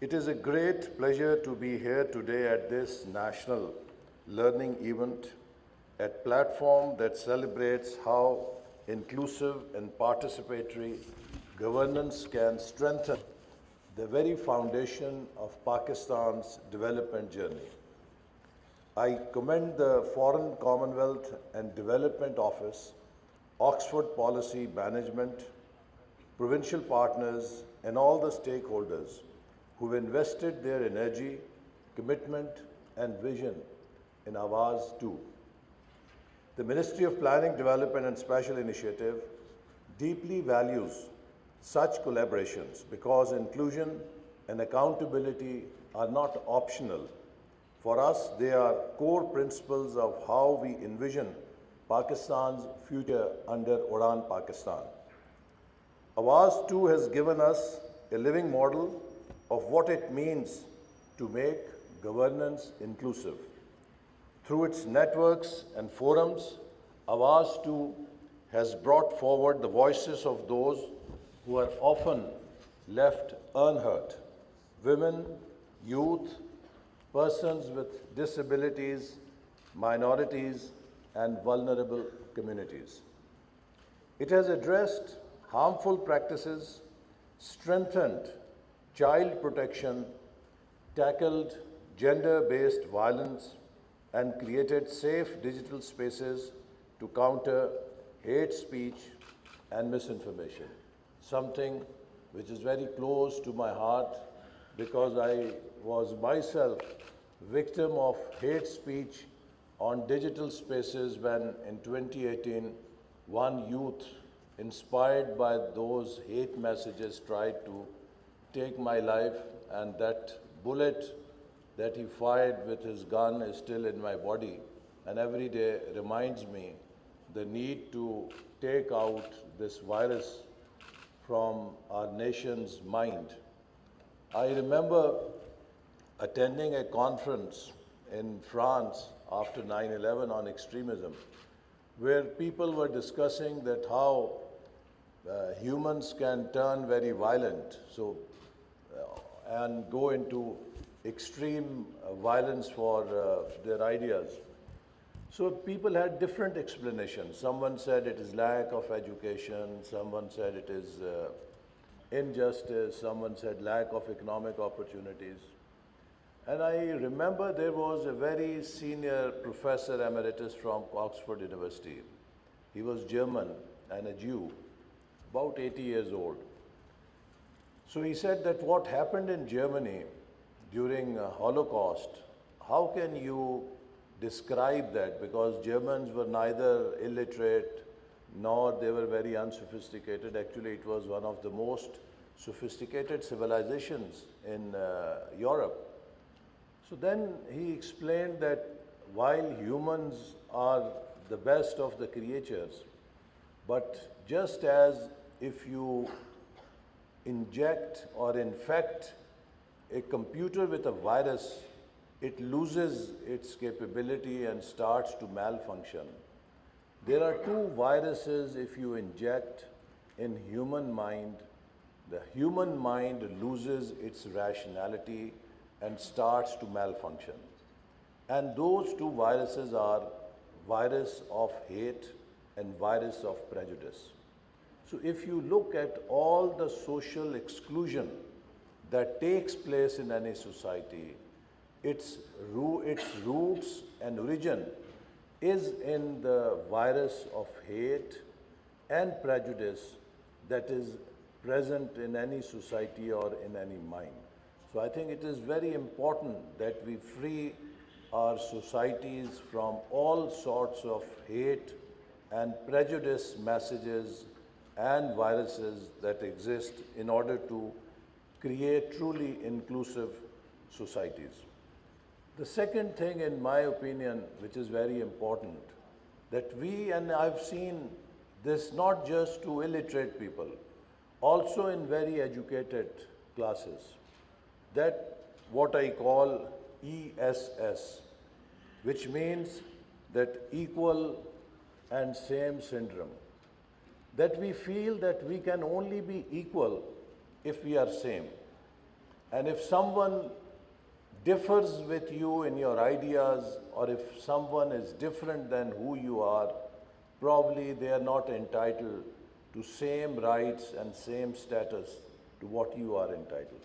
It is a great pleasure to be here today at this national learning event, a platform that celebrates how inclusive and participatory governance can strengthen the very foundation of Pakistan's development journey. I commend the Foreign Commonwealth and Development Office, Oxford Policy Management, provincial partners, and all the stakeholders who've invested their energy, commitment, and vision in Aawaz II. The Ministry of Planning, Development and Special Initiative deeply values such collaborations because inclusion and accountability are not optional. For us, they are core principles of how we envision Pakistan's future under Uraan Pakistan. Aawaz II has given us a living model of what it means to make governance inclusive. Through its networks and forums, Aawaz II has brought forward the voices of those who are often left unheard: women, youth, persons with disabilities, minorities, and vulnerable communities. It has addressed harmful practices, strengthened child protection, tackled gender-based violence, and created safe digital spaces to counter hate speech and misinformation, something which is very close to my heart because I was myself victim of hate speech on digital spaces when in 2018 one youth inspired by those hate messages tried to take my life, and that bullet that he fired with his gun is still in my body, and every day reminds me the need to take out this virus from our nation's mind. I remember attending a conference in France after 9/11 on extremism, where people were discussing that how humans can turn very violent, and go into extreme violence for their ideas. So people had different explanations. Someone said it is lack of education, someone said it is injustice, someone said lack of economic opportunities. And I remember there was a very senior professor emeritus from Oxford University. He was German and a Jew, about 80 years old. So he said that what happened in Germany during Holocaust, how can you describe that? Because Germans were neither illiterate nor they were very unsophisticated. Actually, it was one of the most sophisticated civilizations in Europe. So then he explained that while humans are the best of the creatures, but just as if you inject or infect a computer with a virus, it loses its capability and starts to malfunction. There are two viruses if you inject in human mind. The human mind loses its rationality and starts to malfunction. And those two viruses are virus of hate and virus of prejudice. So if you look at all the social exclusion that takes place in any society, its roots and origin is in the virus of hate and prejudice that is present in any society or in any mind. So I think it is very important that we free our societies from all sorts of hate and prejudice messages and viruses that exist in order to create truly inclusive societies. The second thing, in my opinion, which is very important, that we, and I've seen this not just to illiterate people, also in very educated classes, that what I call ESS, which means that equal and same syndrome, that we feel that we can only be equal if we are same. And if someone differs with you in your ideas, or if someone is different than who you are, probably they are not entitled to same rights and same status to what you are entitled.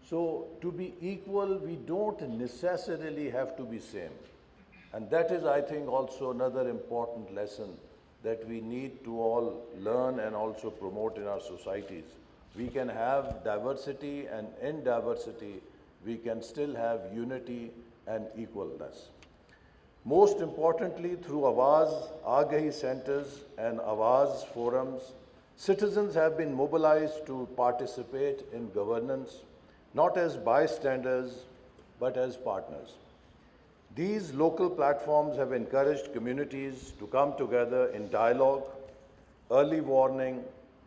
So to be equal, we don't necessarily have to be same. And that is, I think, also another important lesson that we need to all learn and also promote in our societies. We can have diversity, and in diversity, we can still have unity and equalness. Most importantly, through Aawaz, Agahi centers and Aawaz forums, citizens have been mobilized to participate in governance, not as bystanders, but as partners. These local platforms have encouraged communities to come together in dialogue, early warning,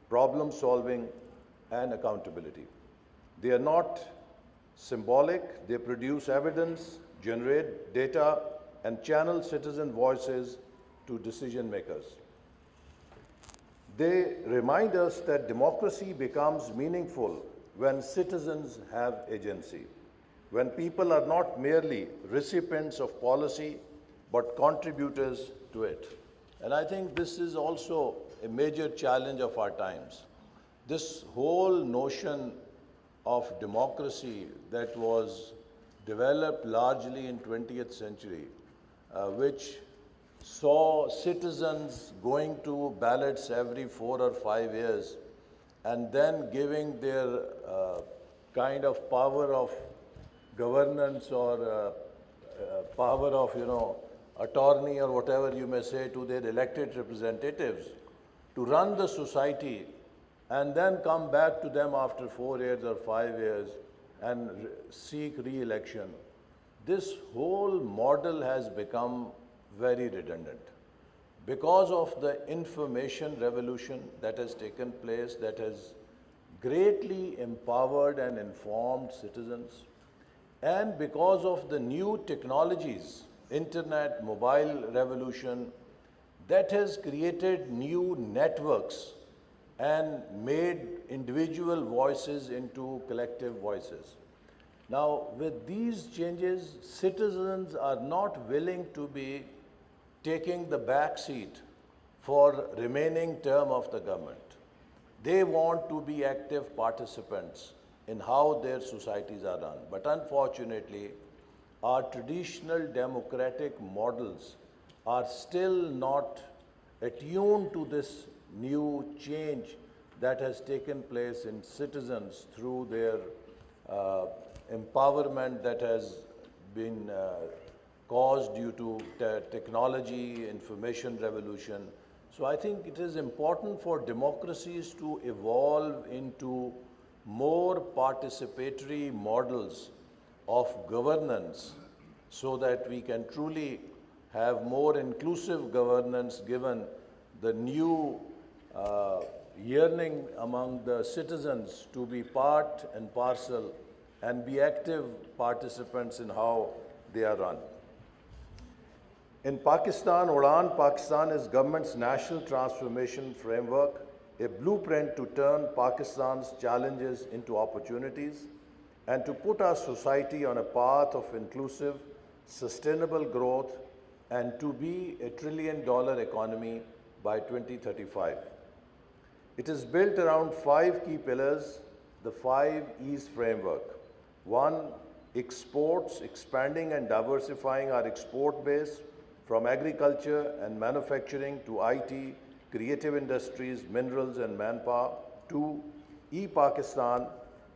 problem solving, and accountability. They are not symbolic, they produce evidence, generate data, and channel citizen voices to decision makers. They remind us that democracy becomes meaningful when citizens have agency, when people are not merely recipients of policy, but contributors to it. And I think this is also a major challenge of our times. This whole notion of democracy that was developed largely in 20th century, which saw citizens going to ballots every 4 or 5 years and then giving their kind of power of governance or power of, attorney or whatever you may say to their elected representatives to run the society and then come back to them after 4 years or 5 years and seek re-election. This whole model has become very redundant. Because of the information revolution that has taken place, that has greatly empowered and informed citizens, and because of the new technologies, internet, mobile revolution, that has created new networks and made individual voices into collective voices. Now, with these changes, citizens are not willing to be taking the back seat for remaining term of the government. They want to be active participants in how their societies are run. But unfortunately, our traditional democratic models are still not attuned to this new change that has taken place in citizens through their empowerment that has been caused due to technology, information revolution. So I think it is important for democracies to evolve into more participatory models of governance so that we can truly have more inclusive governance given the new yearning among the citizens to be part and parcel and be active participants in how they are run. In Pakistan, Uraan Pakistan is government's national transformation framework, a blueprint to turn Pakistan's challenges into opportunities and to put our society on a path of inclusive, sustainable growth and to be a $1 trillion economy by 2035. It is built around 5 key pillars, the 5 E's framework. 1, exports, expanding and diversifying our export base from agriculture and manufacturing to IT, creative industries, minerals and manpower. 2, e-Pakistan,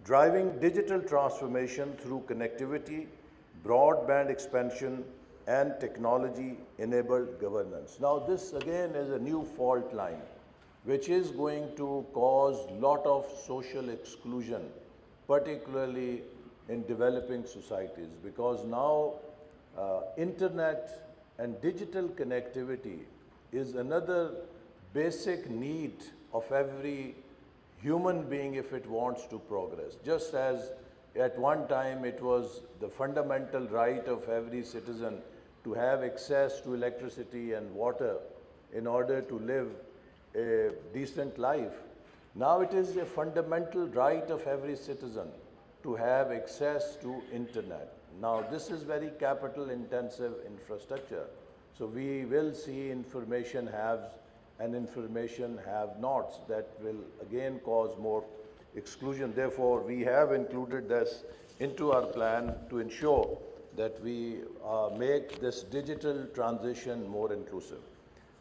driving digital transformation through connectivity, broadband expansion, and technology-enabled governance. Now this again is a new fault line, which is going to cause a lot of social exclusion, particularly in developing societies, because now internet and digital connectivity is another basic need of every human being if it wants to progress. Just as at one time it was the fundamental right of every citizen to have access to electricity and water in order to live a decent life. Now it is a fundamental right of every citizen to have access to internet. Now, this is very capital intensive infrastructure. So we will see information haves and information have-nots that will again cause more exclusion. Therefore, we have included this into our plan to ensure that we make this digital transition more inclusive.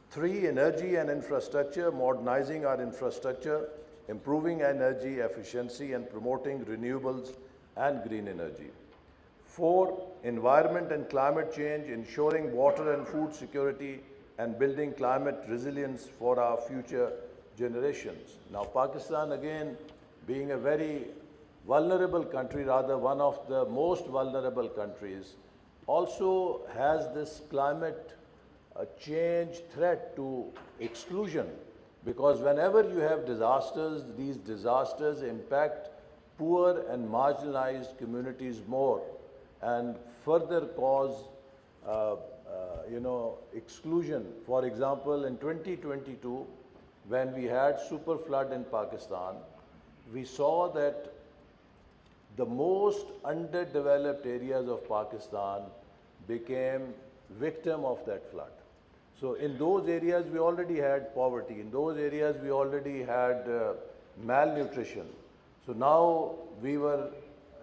3, energy and infrastructure, modernizing our infrastructure, improving energy efficiency and promoting renewables and green energy. 4, environment and climate change, ensuring water and food security and building climate resilience for our future generations. Now, Pakistan, again, being a very vulnerable country, rather one of the most vulnerable countries, also has this climate change threat to exclusion, because whenever you have disasters, these disasters impact poor and marginalized communities more and further cause exclusion. For example, in 2022, when we had super flood in Pakistan, we saw that the most underdeveloped areas of Pakistan became victim of that flood. So in those areas, we already had poverty. In those areas, we already had malnutrition. So now we were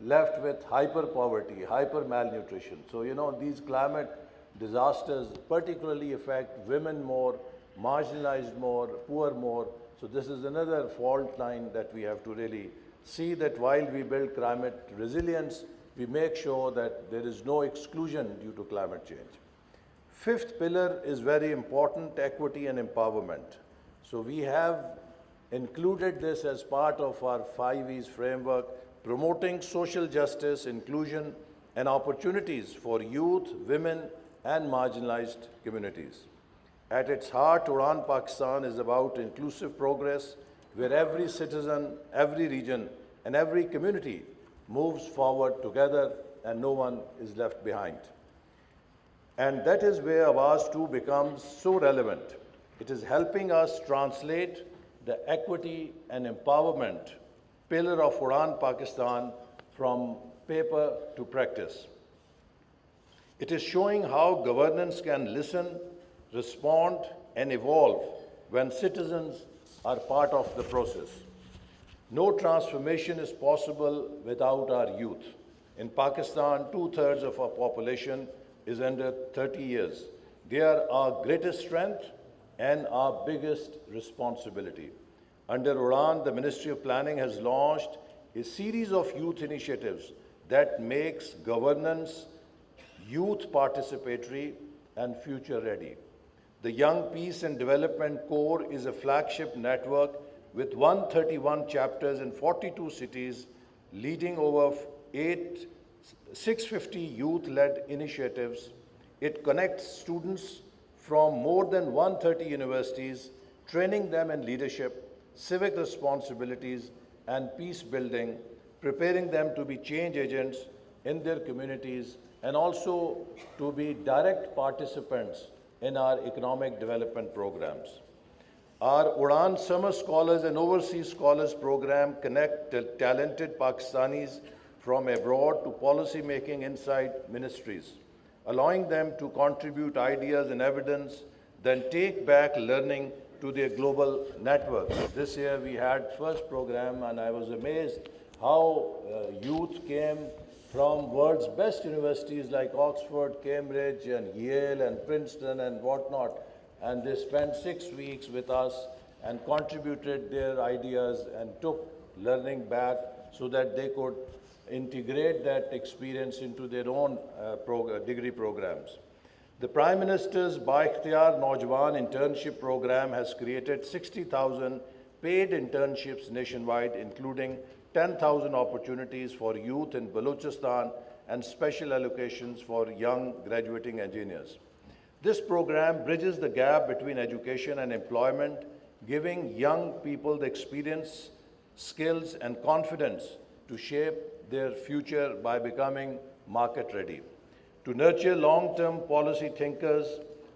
left with hyper poverty, hyper malnutrition. So, these climate disasters particularly affect women more, marginalized more, poor more. So this is another fault line that we have to really see, that while we build climate resilience, we make sure that there is no exclusion due to climate change. 5th pillar is very important, equity and empowerment. So we have included this as part of our 5 E's framework, promoting social justice, inclusion and opportunities for youth, women and marginalized communities. At its heart, Uraan Pakistan is about inclusive progress, where every citizen, every region and every community moves forward together and no one is left behind. And that is where Aawaz II becomes so relevant. It is helping us translate the equity and empowerment pillar of Uraan Pakistan from paper to practice. It is showing how governance can listen, respond, and evolve when citizens are part of the process. No transformation is possible without our youth. In Pakistan, 2/3 of our population is under 30 years. They are our greatest strength and our biggest responsibility. Under Uraan, the Ministry of Planning has launched a series of youth initiatives that makes governance youth participatory and future ready. The Young Peace and Development Corps is a flagship network with 131 chapters in 42 cities, leading over 650 youth-led initiatives. It connects students from more than 130 universities, training them in leadership, civic responsibilities, and peace building, preparing them to be change agents in their communities and also to be direct participants in our economic development programs. Our Uraan Summer Scholars and Overseas Scholars program connect talented Pakistanis from abroad to policy-making inside ministries, allowing them to contribute ideas and evidence, then take back learning to their global networks. This year we had first program, and I was amazed how youth came from world's best universities like Oxford, Cambridge, and Yale, and Princeton, and whatnot. And they spent 6 weeks with us and contributed their ideas and took learning back so that they could integrate that experience into their own degree programs. The Prime Minister's Ba Ikhtiyar Naujawan Internship Program has created 60,000 paid internships nationwide, including 10,000 opportunities for youth in Balochistan and special allocations for young graduating engineers. This program bridges the gap between education and employment, giving young people the experience, skills, and confidence to shape their future by becoming market ready. To nurture long-term policy thinkers,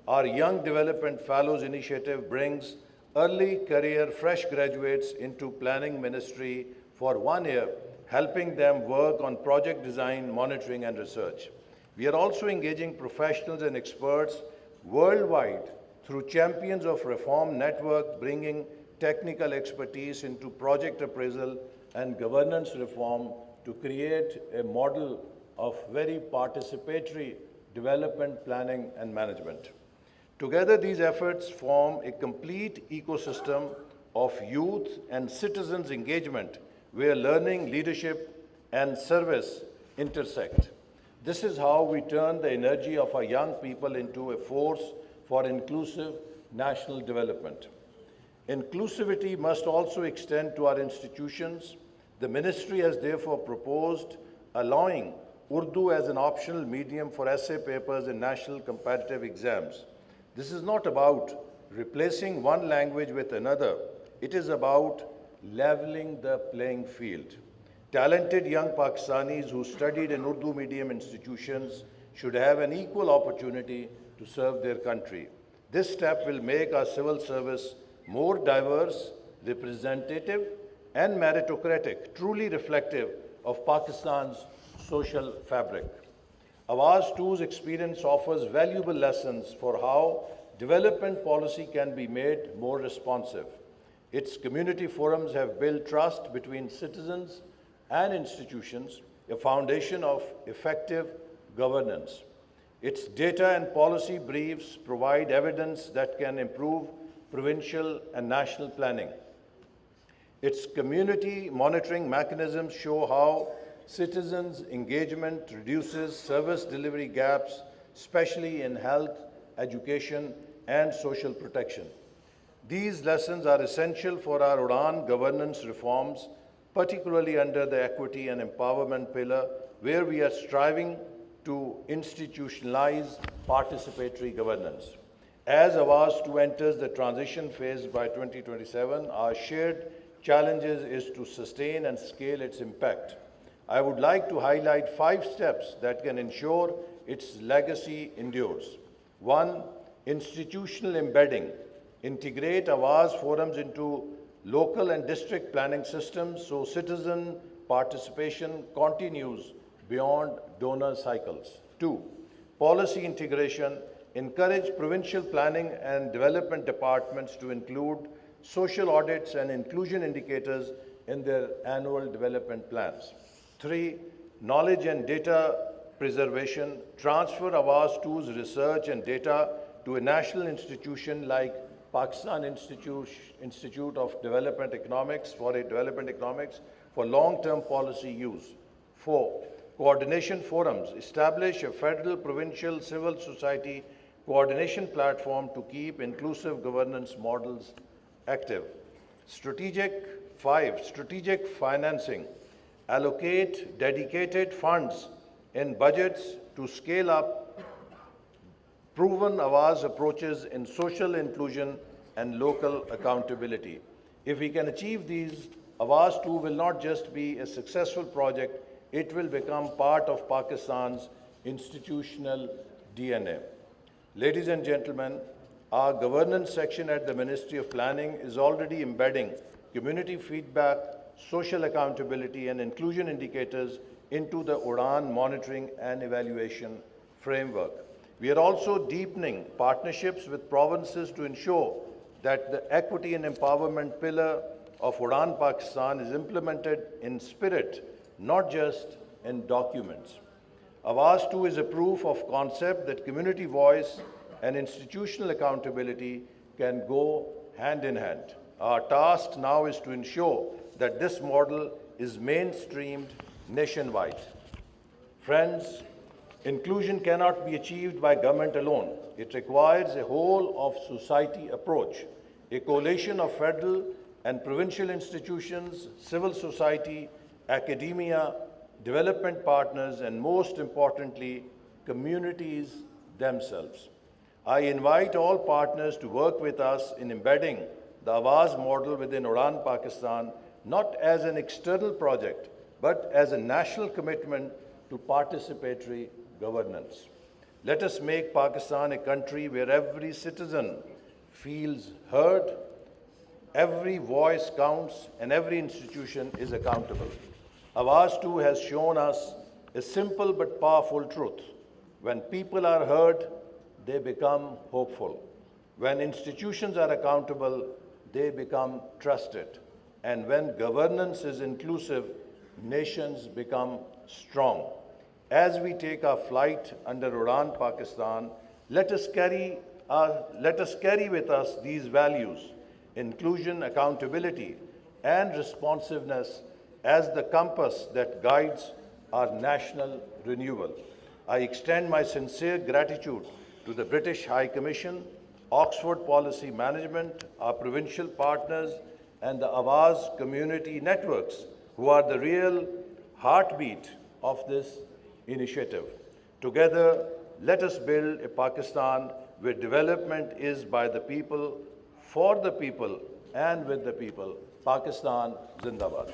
our Young Development Fellows initiative brings early career fresh graduates into planning ministry for 1 year helping them work on project design, monitoring, and research. We are also engaging professionals and experts worldwide through Champions of Reform Network, bringing technical expertise into project appraisal and governance reform to create a model of very participatory development planning and management. Together, these efforts form a complete ecosystem of youth and citizens' engagement where learning, leadership, and service intersect. This is how we turn the energy of our young people into a force for inclusive national development. Inclusivity must also extend to our institutions. The ministry has therefore proposed allowing Urdu as an optional medium for essay papers in national competitive exams. This is not about replacing one language with another. It is about leveling the playing field. Talented young Pakistanis who studied in Urdu medium institutions should have an equal opportunity to serve their country. This step will make our civil service more diverse, representative, and meritocratic, truly reflective of Pakistan's social fabric. Aawaz II's experience offers valuable lessons for how development policy can be made more responsive. Its community forums have built trust between citizens and institutions, a foundation of effective governance. Its data and policy briefs provide evidence that can improve provincial and national planning. Its community monitoring mechanisms show how citizens' engagement reduces service delivery gaps, especially in health, education, and social protection. These lessons are essential for our Uraan governance reforms, particularly under the equity and empowerment pillar, where we are striving to institutionalize participatory governance. As Aawaz II enters the transition phase by 2027, our shared challenges is to sustain and scale its impact. I would like to highlight 5 steps that can ensure its legacy endures. 1. Institutional embedding. Integrate Aawaz forums into local and district planning systems so citizen participation continues beyond donor cycles. 2. Policy integration. Encourage provincial planning and development departments to include social audits and inclusion indicators in their annual development plans. 3. Knowledge and data preservation. Transfer Aawaz II's research and data to a national institution like Pakistan Institute of Development Economics for long-term policy use. 4. Coordination forums. Establish a federal, provincial, civil society coordination platform to keep inclusive governance models active. 5. Strategic financing. Allocate dedicated funds in budgets to scale up proven Aawaz approaches in social inclusion and local accountability. If we can achieve these, Aawaz II will not just be a successful project, it will become part of Pakistan's institutional DNA. Ladies and gentlemen, our governance section at the Ministry of Planning is already embedding community feedback, social accountability, and inclusion indicators into the Uraan monitoring and evaluation framework. We are also deepening partnerships with provinces to ensure that the equity and empowerment pillar of Uraan Pakistan is implemented in spirit, not just in documents. Aawaz II is a proof of concept that community voice and institutional accountability can go hand in hand. Our task now is to ensure that this model is mainstreamed nationwide. Friends, inclusion cannot be achieved by government alone. It requires a whole of society approach, a coalition of federal and provincial institutions, civil society, academia, development partners, and most importantly, communities themselves. I invite all partners to work with us in embedding the Aawaz model within Uraan Pakistan, not as an external project, but as a national commitment to participatory governance. Let us make Pakistan a country where every citizen feels heard, every voice counts, and every institution is accountable. Aawaz II has shown us a simple but powerful truth. When people are heard, they become hopeful. When institutions are accountable, they become trusted. And when governance is inclusive, nations become strong. As we take our flight under Uraan Pakistan, let us carry with us these values: inclusion, accountability, and responsiveness as the compass that guides our national renewal. I extend my sincere gratitude to the British High Commission, Oxford Policy Management, our provincial partners, and the Aawaz community networks, who are the real heartbeat of this initiative. Together, let us build a Pakistan where development is by the people, for the people, and with the people. Pakistan Zindabad.